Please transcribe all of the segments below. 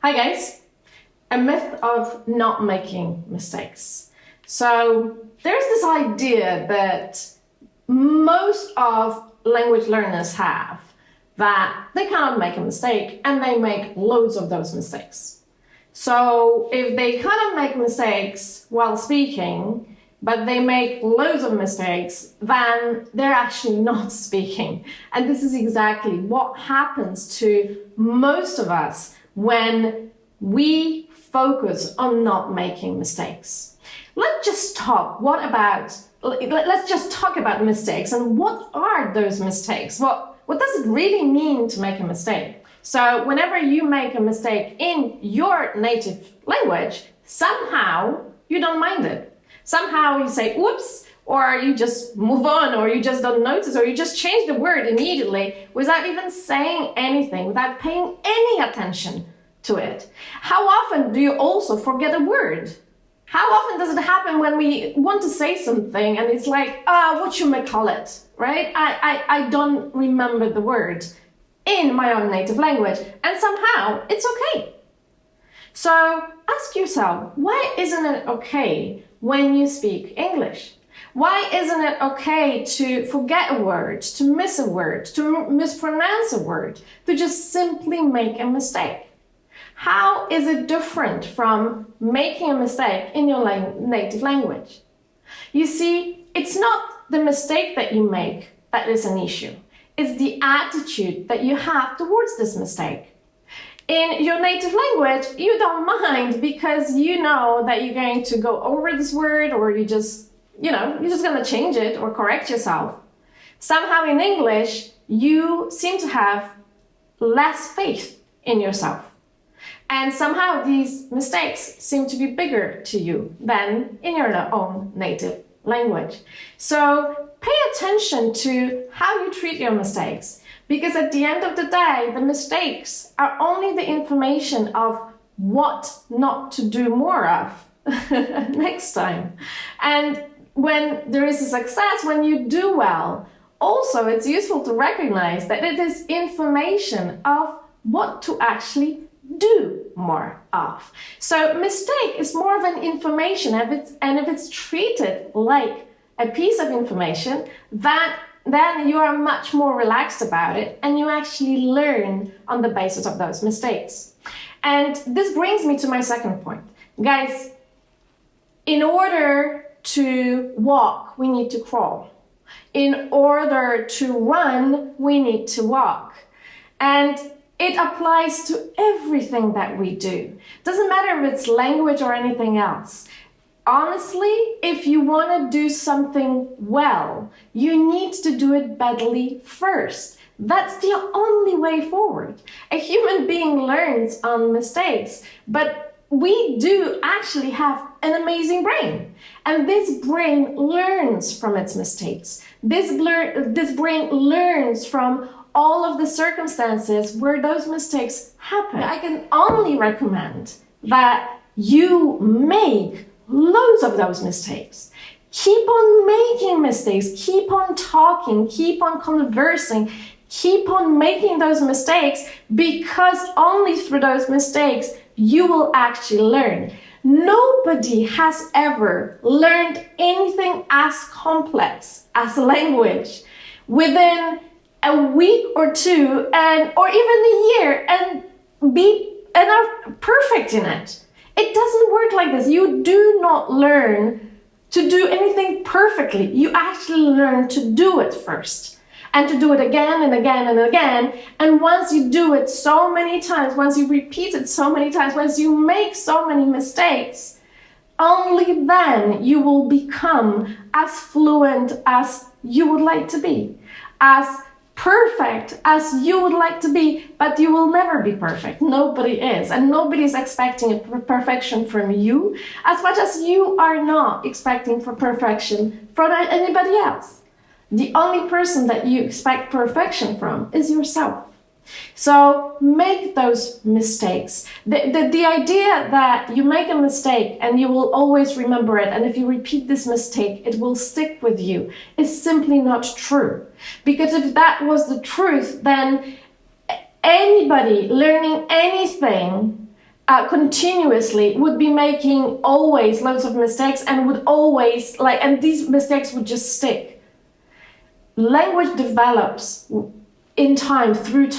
Hi guys, a myth of not making mistakes. So there's this idea that most of language learners have that they cannot make a mistake and they make loads of those mistakes. So if they cannot make mistakes while speaking, but they make loads of mistakes, then they're actually not speaking. And this is exactly what happens to most of us when we focus on not making mistakes. Let's just talk about mistakes and what are those mistakes? What does it really mean to make a mistake? So whenever you make a mistake in your native language, somehow you don't mind it. Somehow you say, oops, or you just move on, or you just don't notice, or you just change the word immediately without even saying anything, without paying any attention to it. How often do you also forget a word? How often does it happen when we want to say something and it's like, what you may call it, right? I don't remember the word in my own native language, and somehow it's okay. So ask yourself, why isn't it okay when you speak English? Why isn't it okay to forget a word, to miss a word, to mispronounce a word, to just simply make a mistake? How is it different from making a mistake in your native language? You see, it's not the mistake that you make that is an issue. It's the attitude that you have towards this mistake. In your native language, you don't mind because you know that you're going to go over this word, or you're just going to change it or correct yourself. Somehow in English, you seem to have less faith in yourself. And somehow these mistakes seem to be bigger to you than in your own native language. So pay attention to how you treat your mistakes. Because at the end of the day, the mistakes are only the information of what not to do more of next time. And when there is a success, when you do well, also it's useful to recognize that it is information of what to actually do more of. So mistake is more of an information, and if it's treated like a piece of information, then you are much more relaxed about it and you actually learn on the basis of those mistakes. And this brings me to my second point. Guys, in order to walk, we need to crawl. In order to run, we need to walk. And it applies to everything that we do. Doesn't matter if it's language or anything else. Honestly, if you want to do something well, you need to do it badly first. That's the only way forward. A human being learns on mistakes, but we do actually have an amazing brain. And this brain learns from its mistakes. This brain learns from all of the circumstances where those mistakes happen. I can only recommend that you make loads of those mistakes. Keep on making mistakes, keep on talking, keep on conversing, keep on making those mistakes, because only through those mistakes you will actually learn. Nobody has ever learned anything as complex as language within a week or two or even a year and are perfect in it. It doesn't work like this. You do not learn to do anything perfectly. You actually learn to do it first, and to do it again and again and again. And once you do it so many times, once you repeat it so many times, once you make so many mistakes, only then you will become as fluent as you would like to be, as perfect as you would like to be, but you will never be perfect. Nobody is, and nobody is expecting perfection from you as much as you are not expecting for perfection from anybody else. The only person that you expect perfection from is yourself. So make those mistakes. The idea that you make a mistake and you will always remember it, and if you repeat this mistake, it will stick with you, is simply not true. Because if that was the truth, then anybody learning anything continuously would be making always loads of mistakes and would always and these mistakes would just stick. Language develops in time, through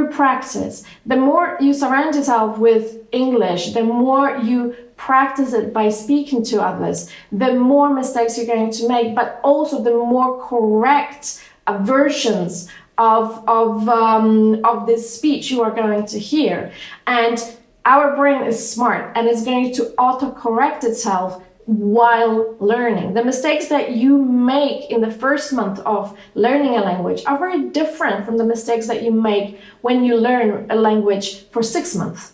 practice. The more you surround yourself with English, the more you practice it by speaking to others, the more mistakes you're going to make, but also the more correct versions of this speech you are going to hear. And our brain is smart and it's going to auto-correct itself while learning. The mistakes that you make in the first month of learning a language are very different from the mistakes that you make when you learn a language for 6 months.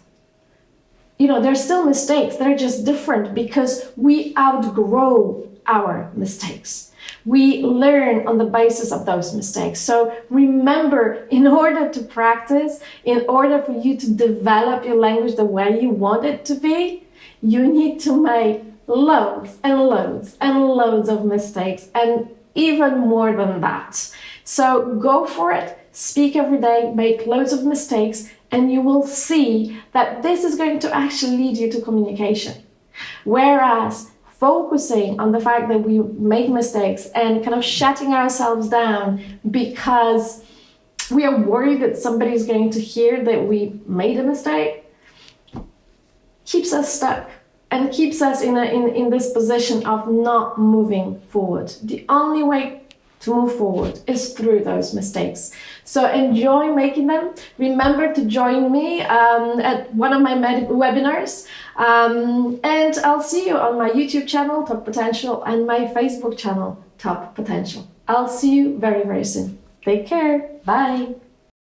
They're still mistakes, they're just different because we outgrow our mistakes. We learn on the basis of those mistakes. So remember, in order to practice, in order for you to develop your language the way you want it to be, you need to make loads and loads and loads of mistakes, and even more than that. So go for it, speak every day, make loads of mistakes, and you will see that this is going to actually lead you to communication. Whereas focusing on the fact that we make mistakes and kind of shutting ourselves down because we are worried that somebody is going to hear that we made a mistake keeps us stuck and keeps us in this position of not moving forward. The only way to move forward is through those mistakes. So enjoy making them. Remember to join me at one of my webinars. And I'll see you on my YouTube channel, Top Potential, and my Facebook channel, Top Potential. I'll see you very, very soon. Take care. Bye.